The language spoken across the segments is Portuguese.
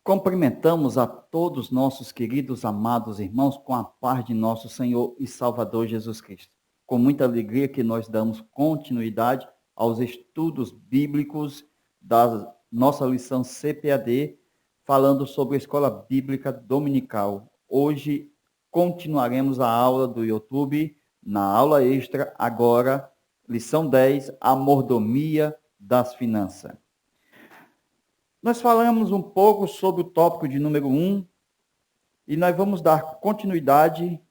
Cumprimentamos a todos nossos queridos, amados irmãos com a paz de nosso Senhor e Salvador Jesus Cristo. Com muita alegria que nós damos continuidade aos estudos bíblicos da nossa lição CPAD, falando sobre a Escola Bíblica Dominical. Hoje continuaremos a aula do YouTube, na aula extra, agora, lição 10, a mordomia das finanças. Nós falamos um pouco sobre o tópico de número 1 e nós vamos dar continuidade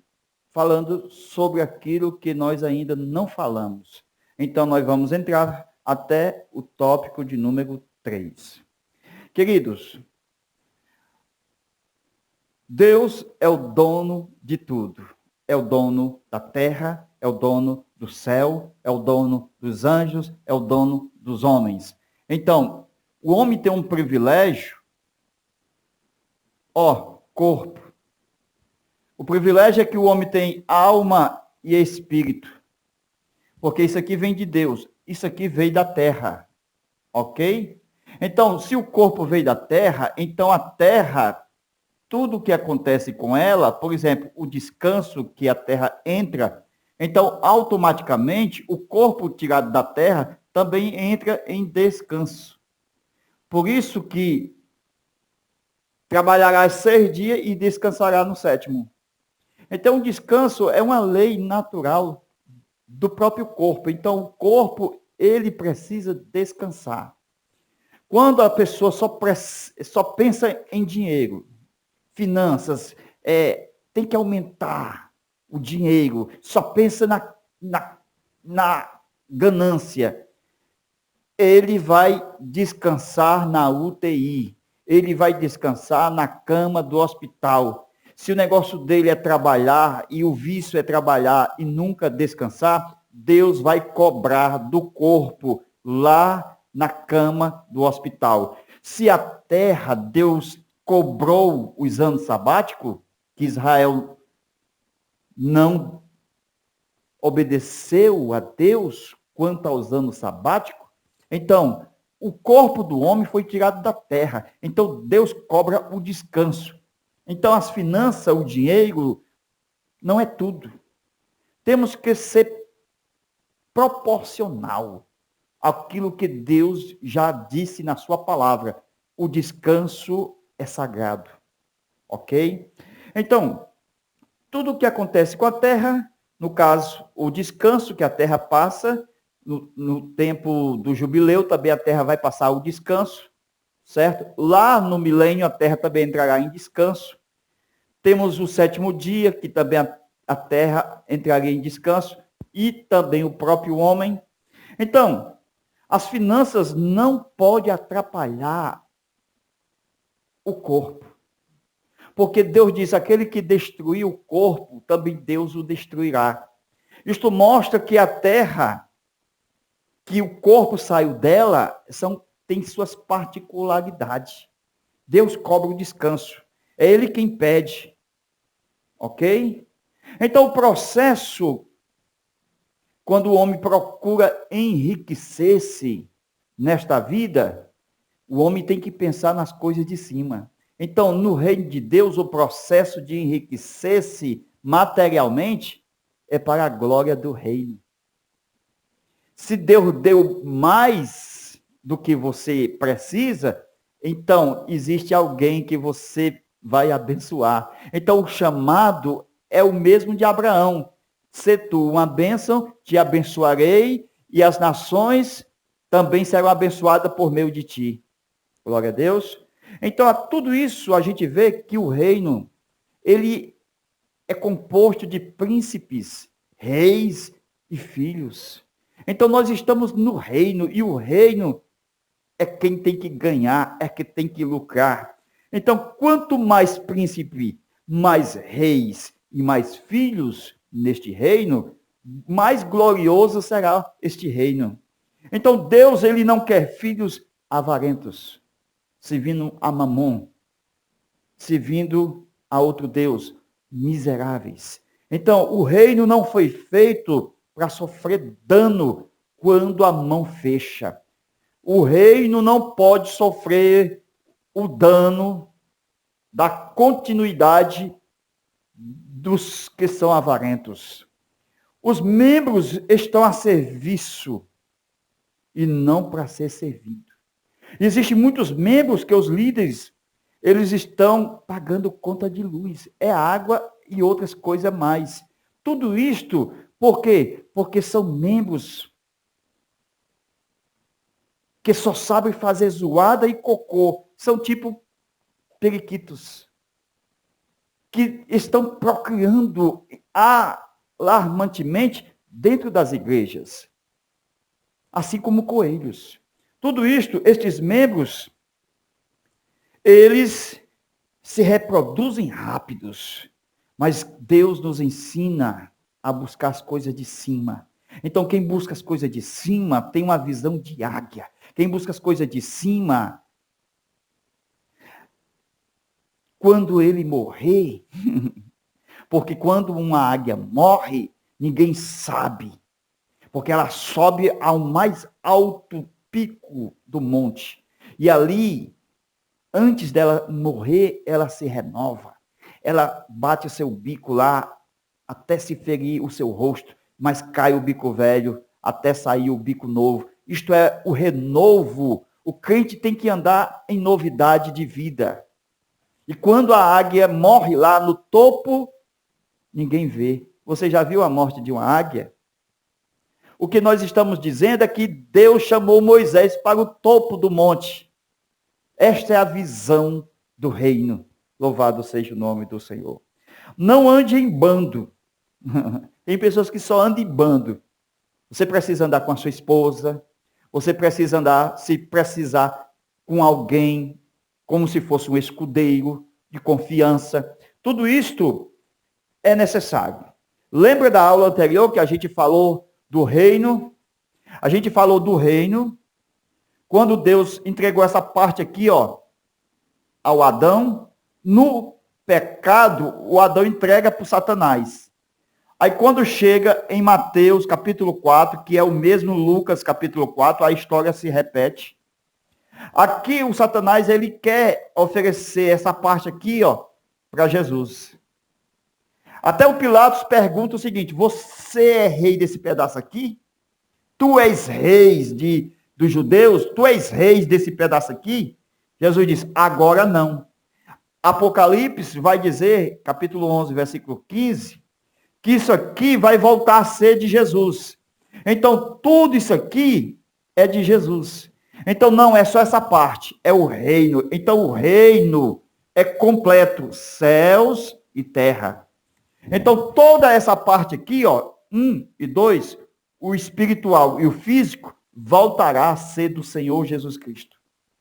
falando sobre aquilo que nós ainda não falamos. Então, nós vamos entrar até o tópico de número 3. Queridos, Deus é o dono de tudo. É o dono da terra, é o dono do céu, é o dono dos anjos, é o dono dos homens. Então, o homem tem um privilégio, corpo. O privilégio é que o homem tem alma e espírito. Porque isso aqui vem de Deus, isso aqui veio da terra. Ok? Então, se o corpo veio da terra, então a terra, tudo o que acontece com ela, por exemplo, o descanso que a terra entra, então automaticamente o corpo tirado da terra também entra em descanso. Por isso que trabalhará 6 dias e descansará no 7º. Então, o descanso é uma lei natural do próprio corpo. Então, o corpo, ele precisa descansar. Quando a pessoa só pensa em dinheiro, finanças, tem que aumentar o dinheiro, só pensa na ganância, ele vai descansar na UTI, ele vai descansar na cama do hospital. Se o negócio dele é trabalhar e o vício é trabalhar e nunca descansar, Deus vai cobrar do corpo lá na cama do hospital. Se a terra, Deus cobrou os anos sabáticos, que Israel não obedeceu a Deus quanto aos anos sabáticos, então, o corpo do homem foi tirado da terra. Então, Deus cobra o descanso. Então, as finanças, o dinheiro, não é tudo. Temos que ser proporcional àquilo que Deus já disse na sua palavra. O descanso é sagrado. Ok? Então, tudo o que acontece com a terra, no caso, o descanso que a terra passa, no tempo do jubileu, também a terra vai passar o descanso, certo? Lá no milênio, a terra também entrará em descanso. Temos o 7º dia, que também a terra entraria em descanso, e também o próprio homem. Então, as finanças não podem atrapalhar o corpo. Porque Deus diz, aquele que destruir o corpo, também Deus o destruirá. Isto mostra que a terra, que o corpo saiu dela, tem suas particularidades. Deus cobra o descanso. É Ele quem pede. Ok? Então, o processo, quando o homem procura enriquecer-se nesta vida, o homem tem que pensar nas coisas de cima. Então, no reino de Deus, o processo de enriquecer-se materialmente é para a glória do reino. Se Deus deu mais do que você precisa, então existe alguém que você vai abençoar. Então o chamado é o mesmo de Abraão. Se tu uma bênção, te abençoarei, e as nações também serão abençoadas por meio de ti. Glória a Deus. Então, a tudo isso a gente vê que o reino, ele é composto de príncipes, reis e filhos. Então, nós estamos no reino, e o reino é quem tem que ganhar, é quem tem que lucrar. Então, quanto mais príncipe, mais reis e mais filhos neste reino, mais glorioso será este reino. Então, Deus, ele não quer filhos avarentos, servindo a Mamon, servindo a outro Deus, miseráveis. Então, o reino não foi feito para sofrer dano quando a mão fecha. O reino não pode sofrer o dano da continuidade dos que são avarentos. Os membros estão a serviço e não para ser servido. Existem muitos membros que os líderes, eles estão pagando conta de luz. É água e outras coisas mais. Tudo isto, por quê? Porque são membros que só sabem fazer zoada e cocô. São tipo periquitos. Que estão procriando alarmantemente dentro das igrejas. Assim como coelhos. Tudo isto, estes membros, eles se reproduzem rápidos. Mas Deus nos ensina a buscar as coisas de cima. Então, quem busca as coisas de cima tem uma visão de águia. Quem busca as coisas de cima, quando ele morrer, porque quando uma águia morre, ninguém sabe, porque ela sobe ao mais alto pico do monte, e ali, antes dela morrer, ela se renova, ela bate o seu bico lá, até se ferir o seu rosto, mas cai o bico velho, até sair o bico novo. Isto é o renovo. O crente tem que andar em novidade de vida. E quando a águia morre lá no topo, ninguém vê. Você já viu a morte de uma águia? O que nós estamos dizendo é que Deus chamou Moisés para o topo do monte. Esta é a visão do reino. Louvado seja o nome do Senhor. Não ande em bando. Tem pessoas que só andam em bando. Você precisa andar com a sua esposa. Você precisa andar, se precisar, com alguém, como se fosse um escudeiro de confiança. Tudo isto é necessário. Lembra da aula anterior que a gente falou do reino? A gente falou do reino quando Deus entregou essa parte aqui, ó, ao Adão. No pecado, o Adão entrega para o Satanás. Aí quando chega em Mateus capítulo 4, que é o mesmo Lucas capítulo 4, a história se repete. Aqui o Satanás, ele quer oferecer essa parte aqui, ó, para Jesus. Até o Pilatos pergunta o seguinte: você é rei desse pedaço aqui? Tu és rei dos judeus? Tu és rei desse pedaço aqui? Jesus diz: agora não. Apocalipse vai dizer, capítulo 11, versículo 15, que isso aqui vai voltar a ser de Jesus. Então, tudo isso aqui é de Jesus. Então, não é só essa parte, é o reino. Então, o reino é completo, céus e terra. Então, toda essa parte aqui, ó, 1 e 2, o espiritual e o físico, voltará a ser do Senhor Jesus Cristo.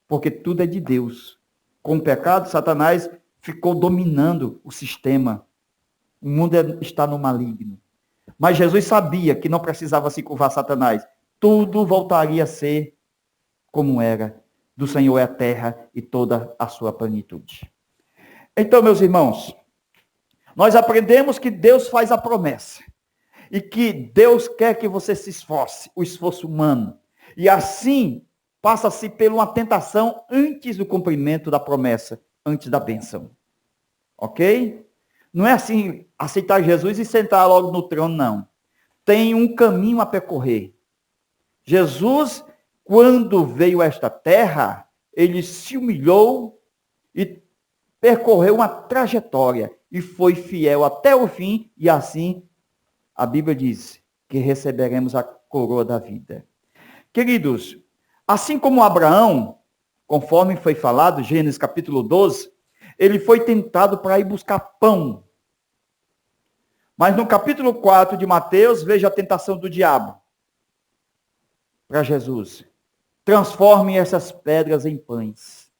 Porque tudo é de Deus. Com o pecado, Satanás ficou dominando o sistema. O mundo está no maligno. Mas Jesus sabia que não precisava se curvar Satanás. Tudo voltaria a ser como era. Do Senhor é a terra e toda a sua plenitude. Então, meus irmãos, nós aprendemos que Deus faz a promessa. E que Deus quer que você se esforce, o esforço humano. E assim, passa-se por uma tentação antes do cumprimento da promessa, antes da bênção. Ok? Não é assim, aceitar Jesus e sentar logo no trono, não. Tem um caminho a percorrer. Jesus, quando veio a esta terra, ele se humilhou e percorreu uma trajetória e foi fiel até o fim, e assim a Bíblia diz que receberemos a coroa da vida. Queridos, assim como Abraão, conforme foi falado, Gênesis capítulo 12, ele foi tentado para ir buscar pão. Mas no capítulo 4 de Mateus, veja a tentação do diabo para Jesus. Transforme essas pedras em pães.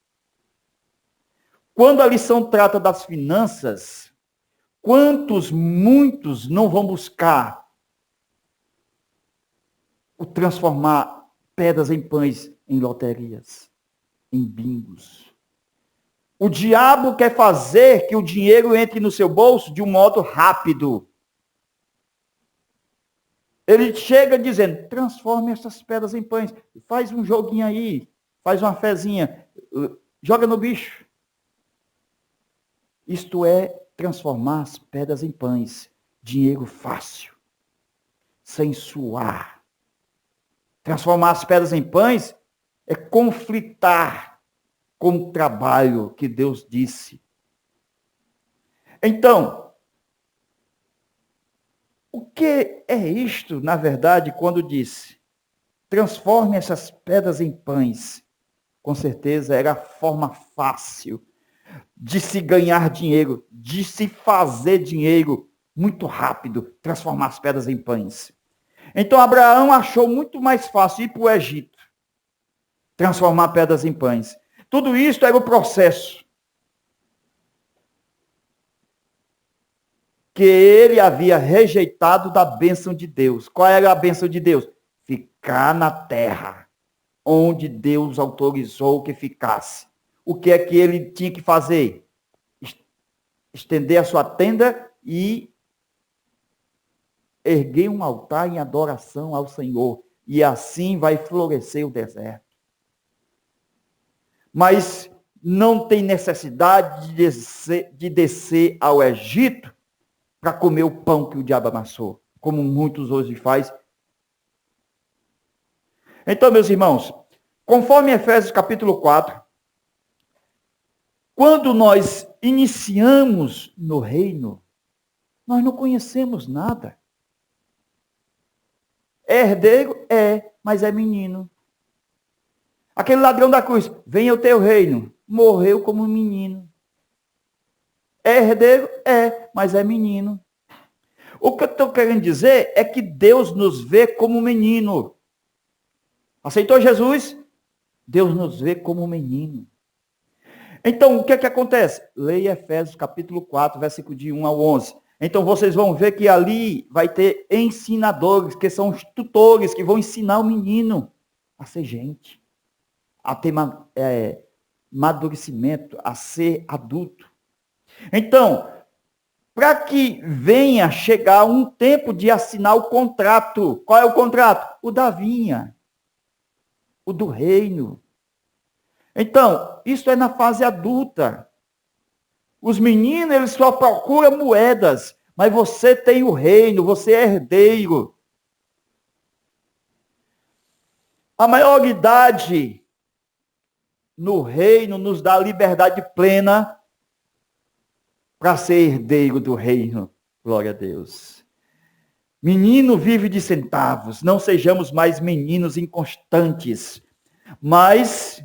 Quando a lição trata das finanças, muitos não vão buscar o transformar pedras em pães em loterias, em bingos. O diabo quer fazer que o dinheiro entre no seu bolso de um modo rápido. Ele chega dizendo: transforme essas pedras em pães. Faz um joguinho aí, faz uma fezinha, joga no bicho. Isto é transformar as pedras em pães. Dinheiro fácil, sem suar. Transformar as pedras em pães é conflitar com o trabalho que Deus disse. Então, o que é isto, na verdade, quando disse, transforme essas pedras em pães? Com certeza era a forma fácil de se ganhar dinheiro, de se fazer dinheiro muito rápido, transformar as pedras em pães. Então Abraão achou muito mais fácil ir para o Egito, transformar pedras em pães. Tudo isso era o processo que ele havia rejeitado da bênção de Deus. Qual era a bênção de Deus? Ficar na terra onde Deus autorizou que ficasse. O que é que ele tinha que fazer? Estender a sua tenda e erguer um altar em adoração ao Senhor. E assim vai florescer o deserto. Mas não tem necessidade de descer ao Egito para comer o pão que o diabo amassou, como muitos hoje fazem. Então, meus irmãos, conforme Efésios capítulo 4, quando nós iniciamos no reino, nós não conhecemos nada. É herdeiro? É, mas é menino. Aquele ladrão da cruz, venha o teu reino, morreu como menino. É herdeiro? É, mas é menino. O que eu estou querendo dizer é que Deus nos vê como menino. Aceitou Jesus? Deus nos vê como menino. Então, o que é que acontece? Leia Efésios capítulo 4, versículo de 1 ao 11. Então, vocês vão ver que ali vai ter ensinadores, que são os tutores, que vão ensinar o menino a ser gente, a ter amadurecimento, a ser adulto. Então, para que venha chegar um tempo de assinar o contrato. Qual é o contrato? O da vinha. O do reino. Então, isso é na fase adulta. Os meninos, eles só procuram moedas, mas você tem o reino, você é herdeiro. A maioridade no reino nos dá liberdade plena para ser herdeiro do reino. Glória a Deus. Menino vive de centavos, não sejamos mais meninos inconstantes, mas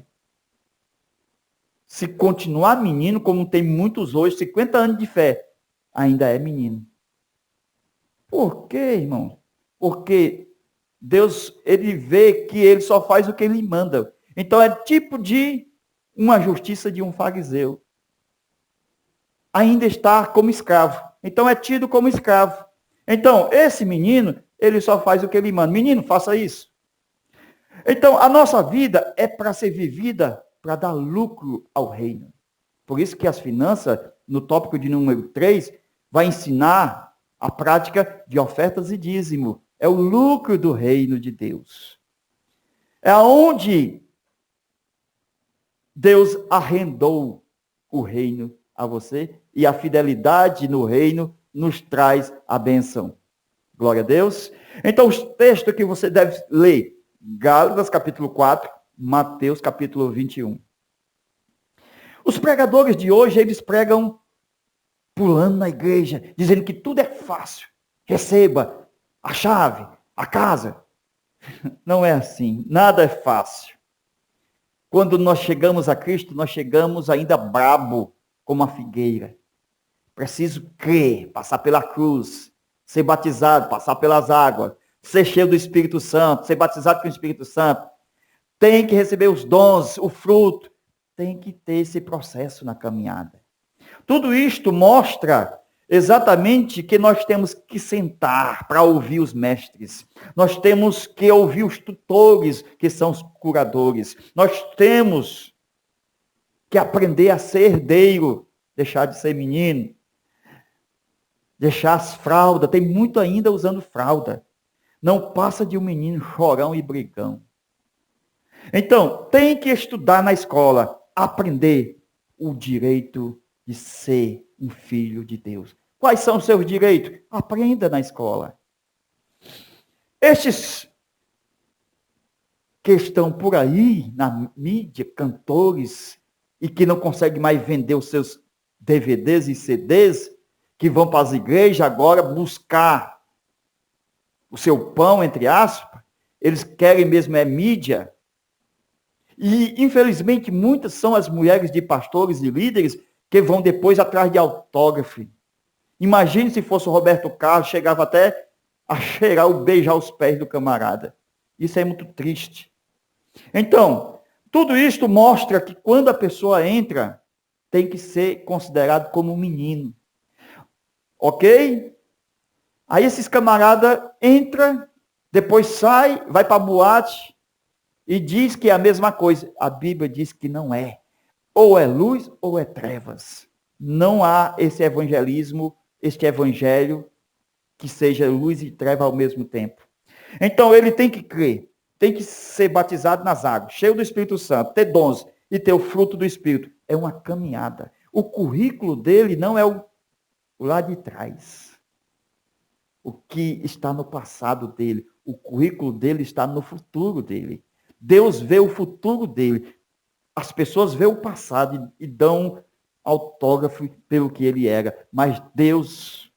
se continuar menino, como tem muitos hoje, 50 anos de fé, ainda é menino. Por quê, irmão? Porque Deus, ele vê que ele só faz o que ele manda. Então é tipo de uma justiça de um fariseu. Ainda está como escravo. Então é tido como escravo. Então, esse menino, ele só faz o que ele manda. Menino, faça isso. Então, a nossa vida é para ser vivida para dar lucro ao reino. Por isso que as finanças, no tópico de número 3, vai ensinar a prática de ofertas e dízimo. É o lucro do reino de Deus. É onde Deus arrendou o reino a você e a fidelidade no reino nos traz a bênção. Glória a Deus. Então, os textos que você deve ler, Gálatas capítulo 4, Mateus capítulo 21. Os pregadores de hoje, eles pregam pulando na igreja, dizendo que tudo é fácil. Receba a chave, a casa. Não é assim, nada é fácil. Quando nós chegamos a Cristo, nós chegamos ainda brabo, como a figueira. Preciso crer, passar pela cruz, ser batizado, passar pelas águas, ser cheio do Espírito Santo, ser batizado com o Espírito Santo. Tem que receber os dons, o fruto. Tem que ter esse processo na caminhada. Tudo isto mostra exatamente que nós temos que sentar para ouvir os mestres. Nós temos que ouvir os tutores, que são os curadores. Nós temos que aprender a ser herdeiro, deixar de ser menino. Deixar as fraldas, tem muito ainda usando fralda. Não passa de um menino chorão e brigão. Então, tem que estudar na escola, aprender o direito de ser um filho de Deus. Quais são os seus direitos? Aprenda na escola. Estes que estão por aí na mídia, cantores, e que não conseguem mais vender os seus DVDs e CDs, que vão para as igrejas agora buscar o seu pão, entre aspas, eles querem mesmo mídia. E, infelizmente, muitas são as mulheres de pastores e líderes que vão depois atrás de autógrafo. Imagine se fosse o Roberto Carlos, chegava até a cheirar ou beijar os pés do camarada. Isso é muito triste. Então, tudo isto mostra que quando a pessoa entra, tem que ser considerado como um menino. Ok? Aí esses camaradas entram, depois sai, vai para a boate e diz que é a mesma coisa. A Bíblia diz que não é. Ou é luz ou é trevas. Não há esse evangelismo, este evangelho que seja luz e treva ao mesmo tempo. Então ele tem que crer, tem que ser batizado nas águas, cheio do Espírito Santo, ter dons e ter o fruto do Espírito. É uma caminhada. O currículo dele não é o lá de trás. O que está no passado dele. O currículo dele está no futuro dele. Deus vê o futuro dele. As pessoas vê o passado e dão autógrafo pelo que ele era. Mas Deus,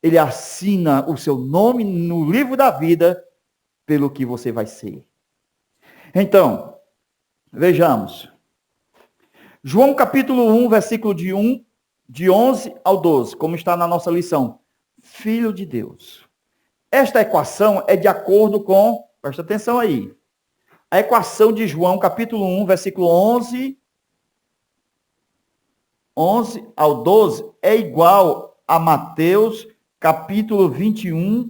ele assina o seu nome no livro da vida pelo que você vai ser. Então, vejamos. João capítulo 1, versículo de 11 ao 12, como está na nossa lição. Filho de Deus. Esta equação é de acordo com, presta atenção aí, a equação de João capítulo 1, versículo 11 ao 12 é igual a Mateus capítulo 21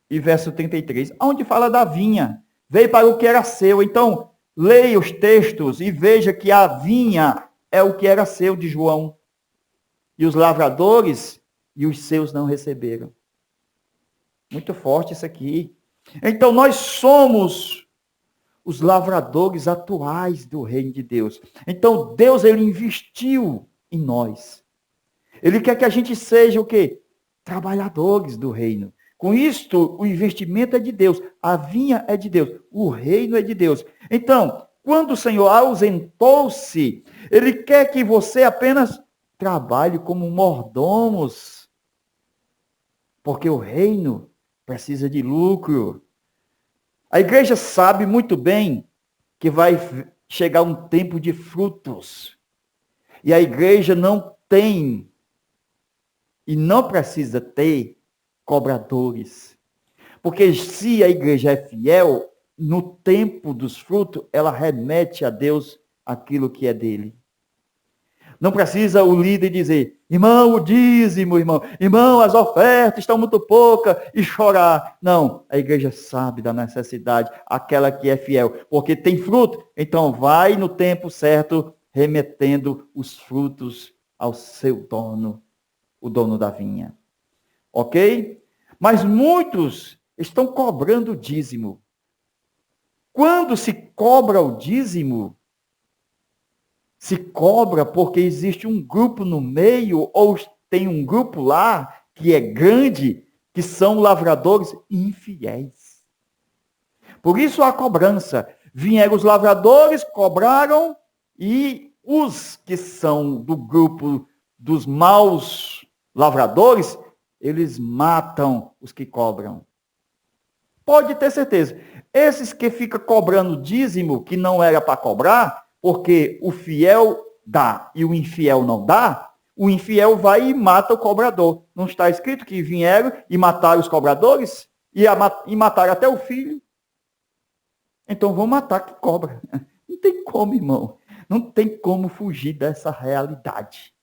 e verso 33, onde fala da vinha. Veio para o que era seu. Então, leia os textos e veja que a vinha é o que era seu de João. E os lavradores e os seus não receberam. Muito forte isso aqui. Então, nós somos os lavradores atuais do reino de Deus. Então, Deus, ele investiu em nós. Ele quer que a gente seja o quê? Trabalhadores do reino. Com isto, o investimento é de Deus. A vinha é de Deus. O reino é de Deus. Então, quando o Senhor ausentou-se, ele quer que você apenas trabalhe como mordomos. Porque o reino precisa de lucro. A igreja sabe muito bem que vai chegar um tempo de frutos. E a igreja não tem e não precisa ter cobradores. Porque se a igreja é fiel, no tempo dos frutos, ela remete a Deus aquilo que é dele. Não precisa o líder dizer, irmão, o dízimo, irmão, as ofertas estão muito poucas, e chorar. Não, a igreja sabe da necessidade, aquela que é fiel, porque tem fruto, então vai no tempo certo, remetendo os frutos ao seu dono, o dono da vinha. Ok? Mas muitos estão cobrando o dízimo. Quando se cobra o dízimo, se cobra porque existe um grupo no meio, ou tem um grupo lá, que é grande, que são lavradores infiéis. Por isso a cobrança. Vieram os lavradores, cobraram, e os que são do grupo dos maus lavradores, eles matam os que cobram. Pode ter certeza. Esses que ficam cobrando dízimo, que não era para cobrar, porque o fiel dá e o infiel não dá, o infiel vai e mata o cobrador. Não está escrito que vieram e mataram os cobradores? E mataram até o filho? Então vão matar que cobra. Não tem como, irmão. Não tem como fugir dessa realidade.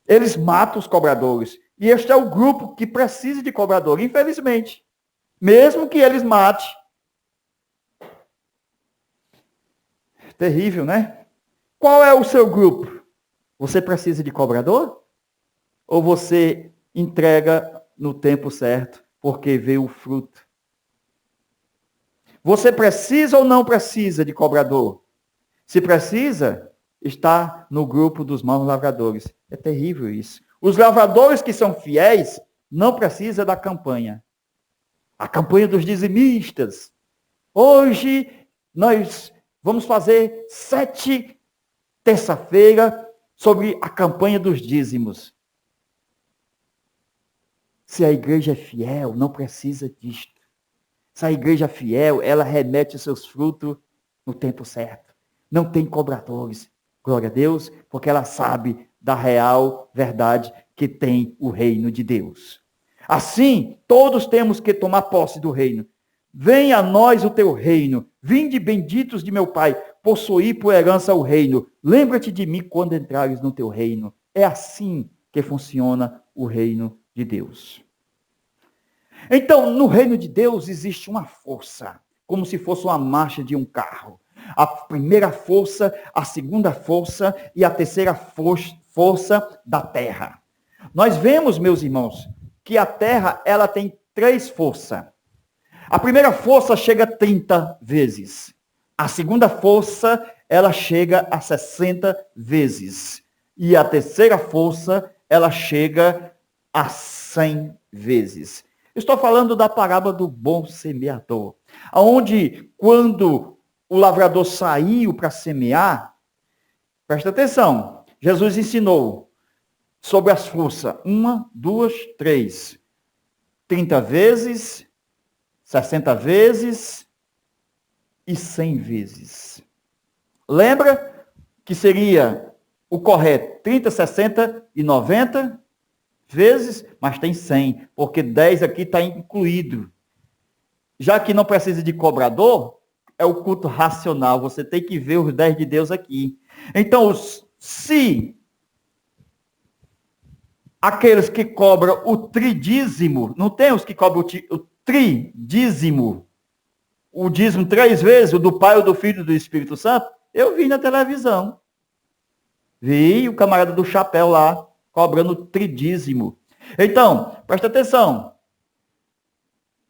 Eles matam os cobradores. E este é o grupo que precisa de cobrador, infelizmente. Mesmo que eles matem. Terrível, né? Qual é o seu grupo? Você precisa de cobrador? Ou você entrega no tempo certo, porque vê o fruto? Você precisa ou não precisa de cobrador? Se precisa, está no grupo dos maus lavradores. É terrível isso. Os lavradores que são fiéis não precisam da campanha. A campanha dos dizimistas. Hoje nós vamos fazer 7 terça-feira sobre a campanha dos dízimos. Se a igreja é fiel, não precisa disto. Se a igreja é fiel, ela remete os seus frutos no tempo certo. Não tem cobradores. Glória a Deus, porque ela sabe da real verdade que tem o reino de Deus. Assim, todos temos que tomar posse do reino. Venha a nós o teu reino. Vinde benditos de meu Pai, possuí por herança o reino. Lembra-te de mim quando entrares no teu reino. É assim que funciona o reino de Deus. Então, no reino de Deus existe uma força, como se fosse uma marcha de um carro. A primeira força, a segunda força e a terceira força da terra. Nós vemos, meus irmãos, que a terra ela tem 3 forças. A primeira força chega a 30 vezes. A segunda força, ela chega a 60 vezes. E a terceira força, ela chega a 100 vezes. Estou falando da parábola do bom semeador. Onde, quando o lavrador saiu para semear, presta atenção, Jesus ensinou sobre as forças. 1, 2, 3. 30 vezes, 60 vezes e 100 vezes. Lembra que seria o correto 30, 60 e 90 vezes, mas tem 100, porque 10 aqui está incluído. Já que não precisa de cobrador, é o culto racional, você tem que ver os 10 de Deus aqui. Então, se aqueles que cobram o tridízimo, não tem os que cobram o tridízimo, o dízimo 3 vezes, o do Pai, o do Filho e do Espírito Santo, eu vi na televisão. Vi o camarada do chapéu lá, cobrando o tridízimo. Então, presta atenção.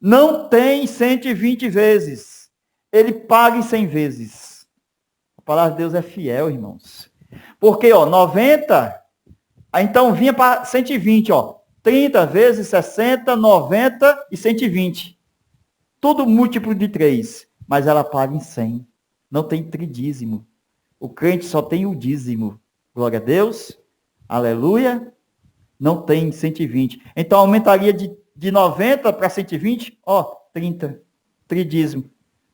Não tem 120 vezes. Ele paga em 100 vezes. A palavra de Deus é fiel, irmãos. Porque, 90, então vinha para 120, 30 vezes 60, 90 e 120. Tudo múltiplo de 3, mas ela paga em 100. Não tem tridízimo. O crente só tem o dízimo. Glória a Deus. Aleluia. Não tem 120. Então aumentaria de 90 para 120, 30. Tridízimo.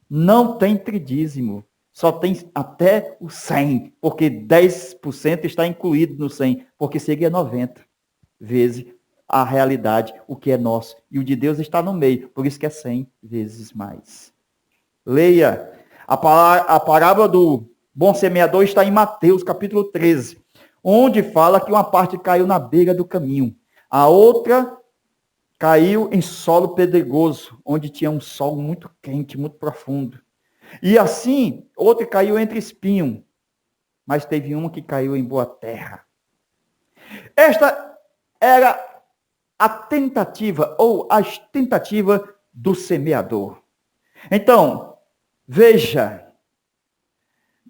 Não tem tridízimo. Só tem até o 100, porque 10% está incluído no 100, porque seria 90 vezes a realidade, o que é nosso. E o de Deus está no meio, por isso que é 100 vezes mais. Leia. A parábola do bom semeador está em Mateus, capítulo 13, onde fala que uma parte caiu na beira do caminho. A outra caiu em solo pedregoso, onde tinha um sol muito quente, muito profundo. E assim, outra caiu entre espinho, mas teve uma que caiu em boa terra. Esta era a tentativa, ou as tentativas do semeador. Então, veja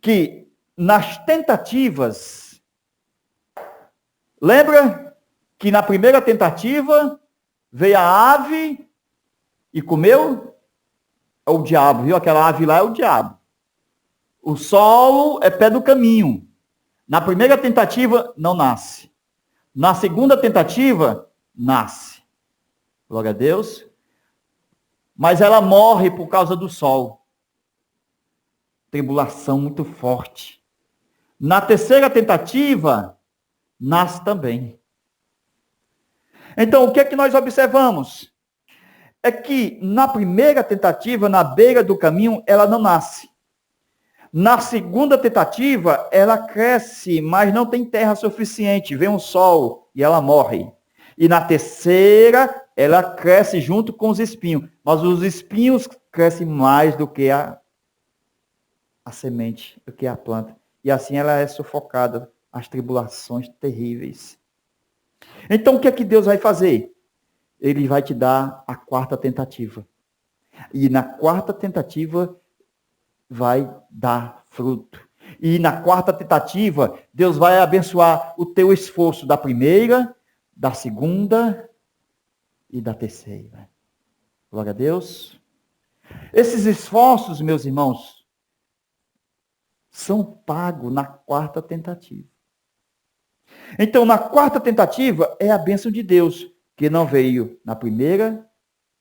que nas tentativas, lembra que na primeira tentativa veio a ave e comeu? É o diabo, viu? Aquela ave lá é o diabo. O solo é pé do caminho. Na primeira tentativa, não nasce. Na segunda tentativa, nasce. Glória a Deus. Mas ela morre por causa do sol. Tribulação muito forte. Na terceira tentativa, nasce também. Então, o que é que nós observamos? É que na primeira tentativa, na beira do caminho, ela não nasce. Na segunda tentativa, ela cresce, mas não tem terra suficiente. Vem um sol e ela morre. E na terceira, ela cresce junto com os espinhos. Mas os espinhos crescem mais do que a semente, do que a planta. E assim ela é sufocada. As tribulações terríveis. Então, o que é que Deus vai fazer? Ele vai te dar a quarta tentativa. E na quarta tentativa vai dar fruto. E na quarta tentativa, Deus vai abençoar o teu esforço da primeira, da segunda e da terceira. Glória a Deus. Esses esforços, meus irmãos, são pagos na quarta tentativa. Então, na quarta tentativa, é a bênção de Deus, que não veio na primeira,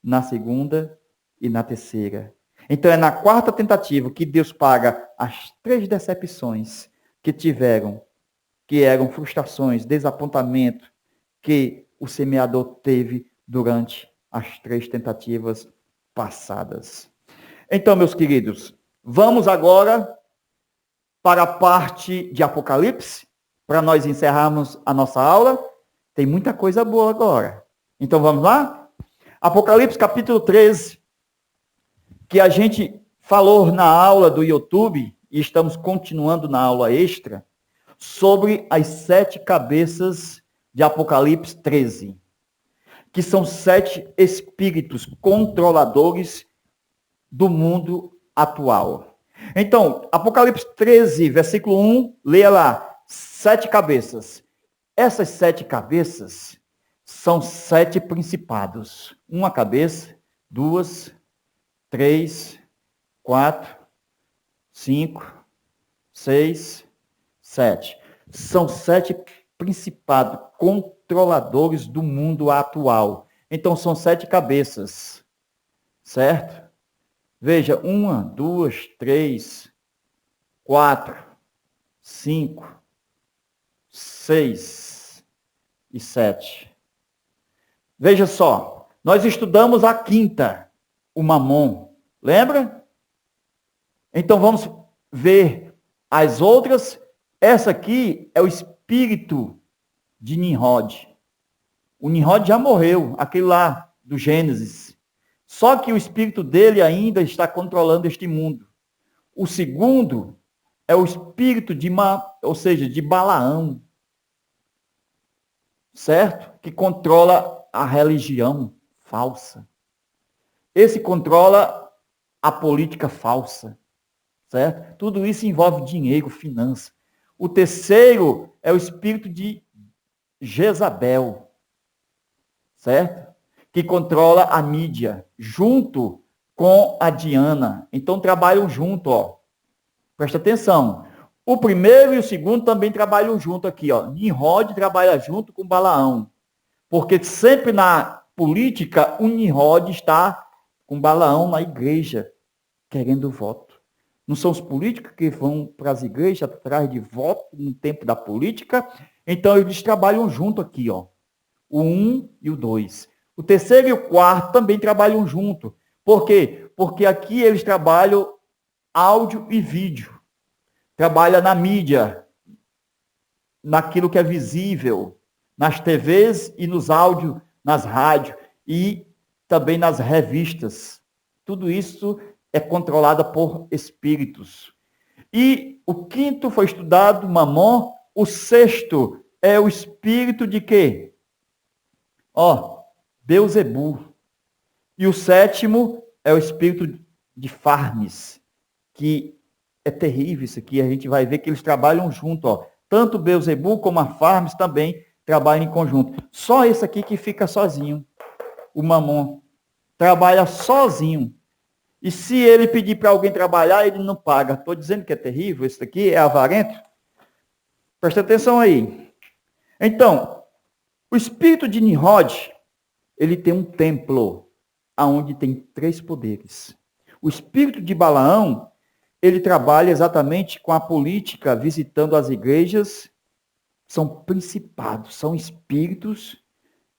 na segunda e na terceira. Então, é na quarta tentativa que Deus paga as 3 decepções que tiveram, que eram frustrações, desapontamento, que o semeador teve durante as 3 tentativas passadas. Então, meus queridos, vamos agora para a parte de Apocalipse, para nós encerrarmos a nossa aula. Tem muita coisa boa agora. Então, vamos lá? Apocalipse capítulo 13, que a gente falou na aula do YouTube, e estamos continuando na aula extra, sobre as 7 cabeças de Apocalipse 13, que são 7 espíritos controladores do mundo atual. Então, Apocalipse 13, versículo 1, leia lá, 7 cabeças. Essas 7 cabeças são 7 principados. Uma cabeça, 2, 3, 4, 5, 6, 7. São 7 principados controladores do mundo atual. Então, são 7 cabeças, certo? Veja, 1, 2, 3, 4, 5, 6 e 7. Veja só, nós estudamos a quinta, o Mamon, lembra? Então vamos ver as outras. Essa aqui é o espírito de Nimrod. O Nimrod já morreu, aquele lá do Gênesis. Só que o espírito dele ainda está controlando este mundo. O segundo é o espírito de Balaão, certo? Que controla a religião falsa. Esse controla a política falsa, certo? Tudo isso envolve dinheiro, finança. O terceiro é o espírito de Jezabel, certo? Que controla a mídia, junto com a Diana. Então, trabalham junto, ó. Presta atenção. O primeiro e o segundo também trabalham junto aqui, ó. Nimrod trabalha junto com Balaão. Porque sempre na política, o Nimrod está com Balaão na igreja, querendo voto. Não são os políticos que vão para as igrejas atrás de voto no tempo da política? Então, eles trabalham junto aqui, ó. O 1 e o 2. O terceiro e o quarto também trabalham junto. Por quê? Porque aqui eles trabalham áudio e vídeo. Trabalha na mídia, naquilo que é visível, nas TVs e nos áudios, nas rádios e também nas revistas. Tudo isso é controlado por espíritos. E o quinto foi estudado, Mamon. O sexto é o espírito de quê? Beuzebu. E o sétimo é o espírito de Farnes, que é terrível isso aqui. A gente vai ver que eles trabalham junto, ó. Tanto Beuzebu como a Farnes também trabalham em conjunto. Só esse aqui que fica sozinho, o Mamon. Trabalha sozinho. E se ele pedir para alguém trabalhar, ele não paga. Estou dizendo que é terrível, esse aqui é avarento. Presta atenção aí. Então, o espírito de Nimrod, ele tem um templo, onde tem 3 poderes. O espírito de Balaão, ele trabalha exatamente com a política, visitando as igrejas. São principados, são espíritos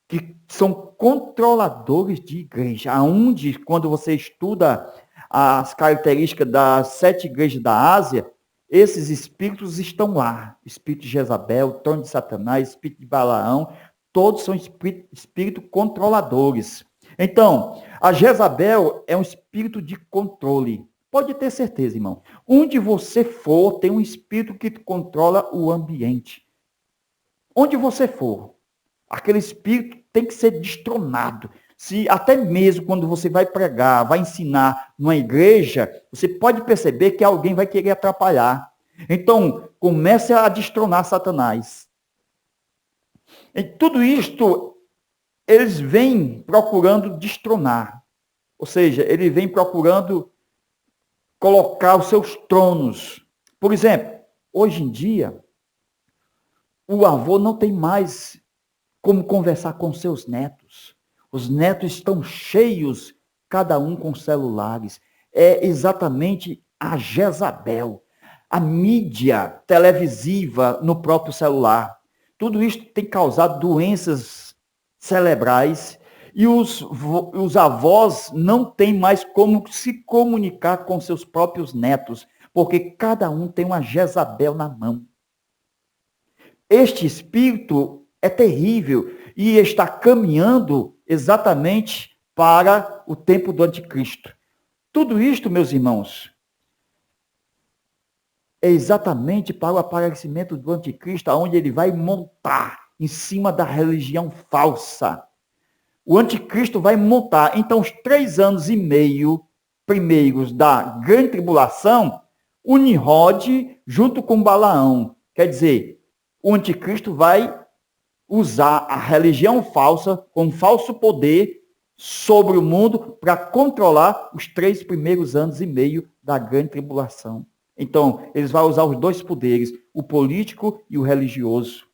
que são controladores de igreja. Aonde, quando você estuda as características das 7 igrejas da Ásia, esses espíritos estão lá. Espírito de Jezabel, trono de Satanás, espírito de Balaão, todos são espíritos controladores. Então, a Jezabel é um espírito de controle. Pode ter certeza, irmão. Onde você for, tem um espírito que controla o ambiente. Onde você for, aquele espírito tem que ser destronado. Se até mesmo quando você vai pregar, vai ensinar numa igreja, você pode perceber que alguém vai querer atrapalhar. Então, comece a destronar Satanás. E tudo isto, eles vêm procurando destronar. Ou seja, ele vem procurando colocar os seus tronos. Por exemplo, hoje em dia, o avô não tem mais como conversar com seus netos. Os netos estão cheios, cada um com celulares. É exatamente a Jezabel, a mídia televisiva no próprio celular. Tudo isso tem causado doenças cerebrais e os avós não têm mais como se comunicar com seus próprios netos, porque cada um tem uma Jezabel na mão. Este espírito é terrível e está caminhando exatamente para o tempo do anticristo. Tudo isto, meus irmãos, é exatamente para o aparecimento do anticristo, onde ele vai montar em cima da religião falsa. O anticristo vai montar. Então, os 3 anos e meio primeiros da grande tribulação, o Nimrod junto com Balaão. Quer dizer, o anticristo vai usar a religião falsa com falso poder sobre o mundo para controlar os 3 primeiros anos e meio da grande tribulação. Então, eles vão usar os 2 poderes, o político e o religioso.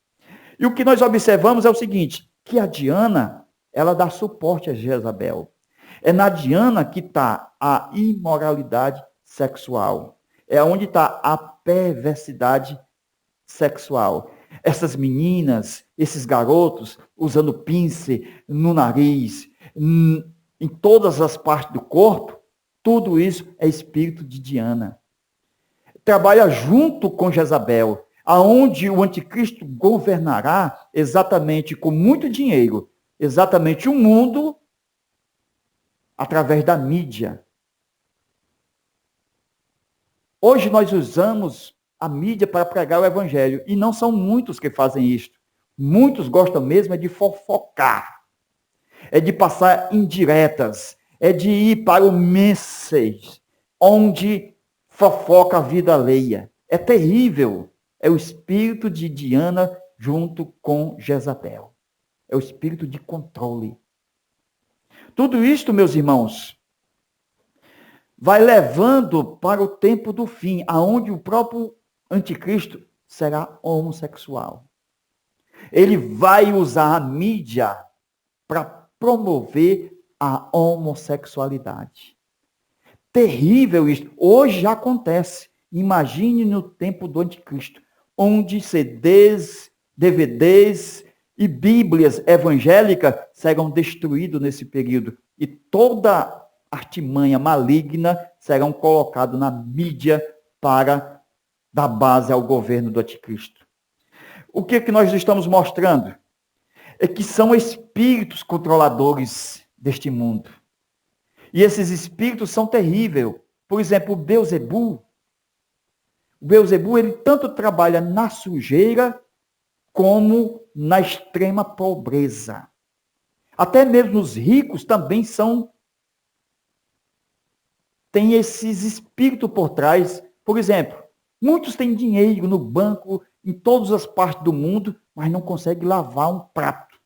E o que nós observamos é o seguinte, que a Diana, ela dá suporte a Jezabel. É na Diana que está a imoralidade sexual. É onde está a perversidade sexual. Essas meninas, esses garotos, usando pince no nariz, em todas as partes do corpo, tudo isso é espírito de Diana. Trabalha junto com Jezabel, aonde o anticristo governará exatamente com muito dinheiro, exatamente o mundo através da mídia. Hoje nós usamos a mídia para pregar o evangelho, e não são muitos que fazem isto. Muitos gostam mesmo de fofocar, é de passar indiretas, é de ir para o message, onde fofoca a vida alheia. É terrível. É o espírito de Diana junto com Jezabel. É o espírito de controle. Tudo isto, meus irmãos, vai levando para o tempo do fim, aonde o próprio anticristo será homossexual. Ele vai usar a mídia para promover a homossexualidade. Terrível isso. Hoje já acontece. Imagine no tempo do anticristo, onde CDs, DVDs e Bíblias evangélicas serão destruídos nesse período. E toda artimanha maligna serão colocadas na mídia para dar base ao governo do anticristo. O que nós estamos mostrando? É que são espíritos controladores deste mundo. E esses espíritos são terríveis. Por exemplo, o Beelzebul. O Beelzebul, ele tanto trabalha na sujeira como na extrema pobreza. Até mesmo os ricos também têm esses espíritos por trás. Por exemplo, muitos têm dinheiro no banco, em todas as partes do mundo, mas não conseguem lavar um prato.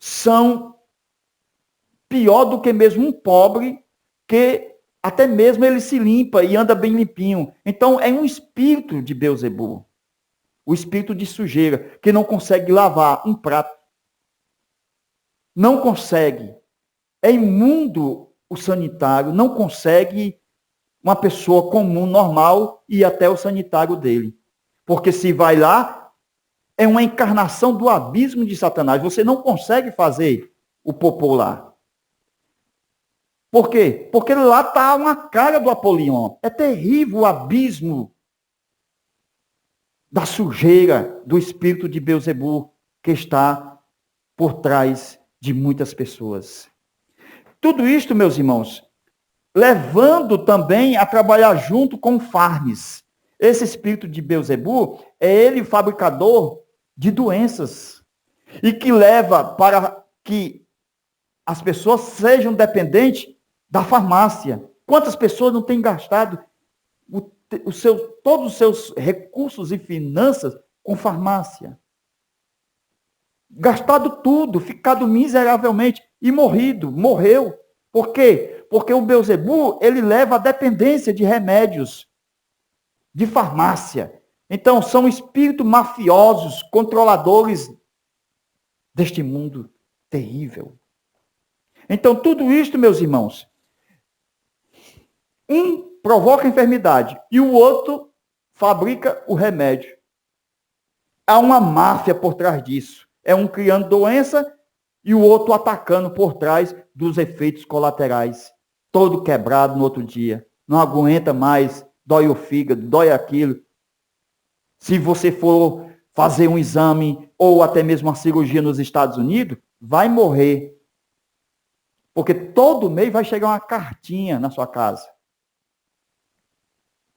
São pior do que mesmo um pobre, que até mesmo ele se limpa e anda bem limpinho. Então, é um espírito de Beelzebul. O espírito de sujeira, que não consegue lavar um prato. Não consegue. É imundo o sanitário, não consegue uma pessoa comum, normal, ir até o sanitário dele. Porque se vai lá, é uma encarnação do abismo de Satanás. Você não consegue fazer o popô lá. Por quê? Porque lá está uma cara do Apolion. É terrível o abismo da sujeira do espírito de Beelzebul que está por trás de muitas pessoas. Tudo isto, meus irmãos, levando também a trabalhar junto com Farnes. Esse espírito de Beelzebul é ele o fabricador de doenças e que leva para que as pessoas sejam dependentes da farmácia. Quantas pessoas não têm gastado o todos os seus recursos e finanças com farmácia. Gastado tudo, ficado miseravelmente e morreu. Por quê? Porque o Beelzebu, ele leva a dependência de remédios, de farmácia. Então, são espíritos mafiosos, controladores deste mundo terrível. Então, tudo isto, meus irmãos, um provoca a enfermidade e o outro fabrica o remédio. Há uma máfia por trás disso. É um criando doença e o outro atacando por trás dos efeitos colaterais. Todo quebrado no outro dia. Não aguenta mais, dói o fígado, dói aquilo. Se você for fazer um exame ou até mesmo uma cirurgia nos Estados Unidos, vai morrer. Porque todo mês vai chegar uma cartinha na sua casa.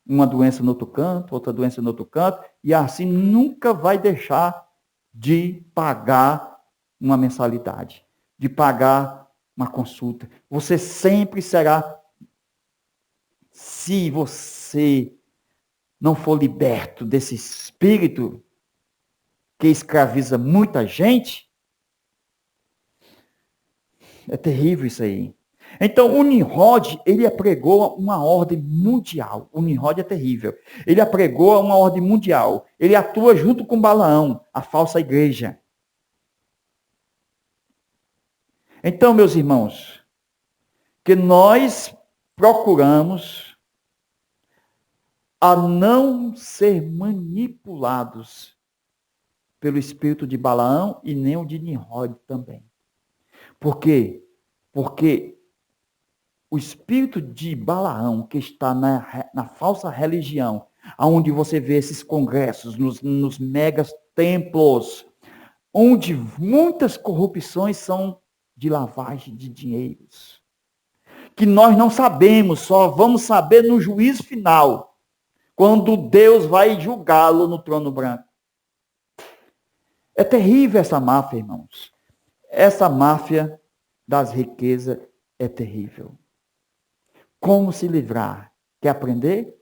Uma doença no outro canto, outra doença no outro canto, e assim nunca vai deixar de pagar uma mensalidade, de pagar uma consulta. Você sempre será, se você não for liberto desse espírito que escraviza muita gente, é terrível isso aí. Então, o Nimrod, ele apregou uma ordem mundial. O Nimrod é terrível. Ele apregou uma ordem mundial. Ele atua junto com Balaão, a falsa igreja. Então, meus irmãos, que nós procuramos a não ser manipulados pelo espírito de Balaão e nem o de Nimrod também. Por quê? Porque o espírito de Balaão, que está na falsa religião, onde você vê esses congressos, nos megas templos, onde muitas corrupções são de lavagem de dinheiros, que nós não sabemos, só vamos saber no juízo final, quando Deus vai julgá-lo no trono branco. É terrível essa máfia, irmãos. Essa máfia das riquezas é terrível. Como se livrar? Quer aprender?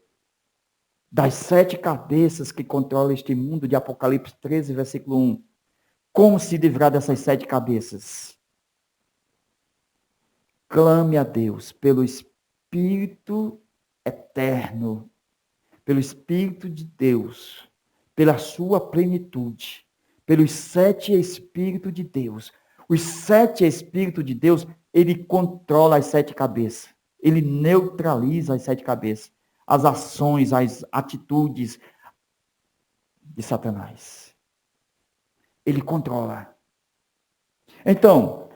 Das 7 cabeças que controlam este mundo, de Apocalipse 13, versículo 1. Como se livrar dessas 7 cabeças? Clame a Deus pelo Espírito eterno, pelo Espírito de Deus, pela sua plenitude, pelos 7 Espíritos de Deus. Os 7 Espíritos de Deus, ele controla as 7 cabeças. Ele neutraliza as 7 cabeças, as ações, as atitudes de Satanás. Ele controla. Então,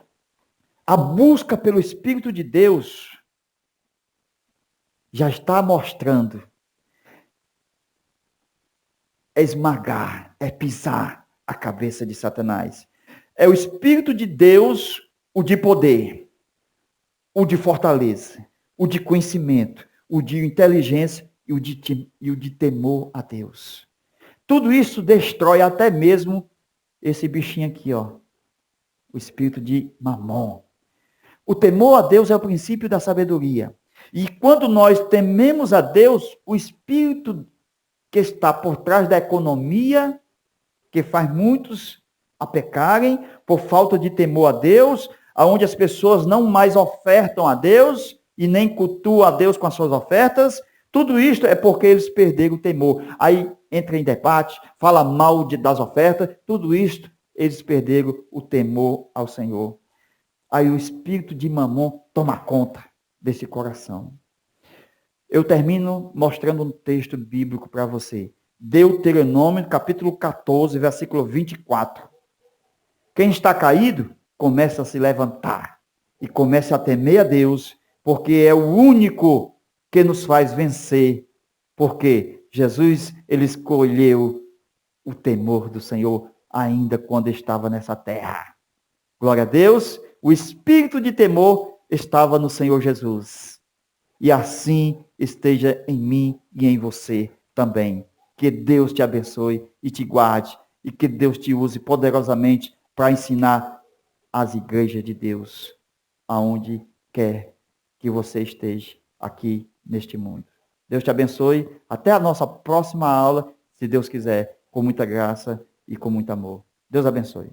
a busca pelo Espírito de Deus já está mostrando é esmagar, é pisar a cabeça de Satanás. É o Espírito de Deus, o de poder, o de fortaleza, o de conhecimento, o de inteligência e o de temor a Deus. Tudo isso destrói até mesmo esse bichinho aqui, ó, o espírito de Mamon. O temor a Deus é o princípio da sabedoria. E quando nós tememos a Deus, o espírito que está por trás da economia, que faz muitos a pecarem por falta de temor a Deus, aonde as pessoas não mais ofertam a Deus e nem cultuam a Deus com as suas ofertas, tudo isto é porque eles perderam o temor. Aí entra em debate, fala mal das ofertas, tudo isto eles perderam o temor ao Senhor. Aí o espírito de Mamon toma conta desse coração. Eu termino mostrando um texto bíblico para você. Deuteronômio, capítulo 14, versículo 24. Quem está caído, começa a se levantar e começa a temer a Deus, porque é o único que nos faz vencer. Porque Jesus, ele escolheu o temor do Senhor ainda quando estava nessa terra. Glória a Deus, o espírito de temor estava no Senhor Jesus. E assim esteja em mim e em você também. Que Deus te abençoe e te guarde. E que Deus te use poderosamente para ensinar as igrejas de Deus, aonde quer que você esteja aqui neste mundo. Deus te abençoe. Até a nossa próxima aula, se Deus quiser, com muita graça e com muito amor. Deus abençoe.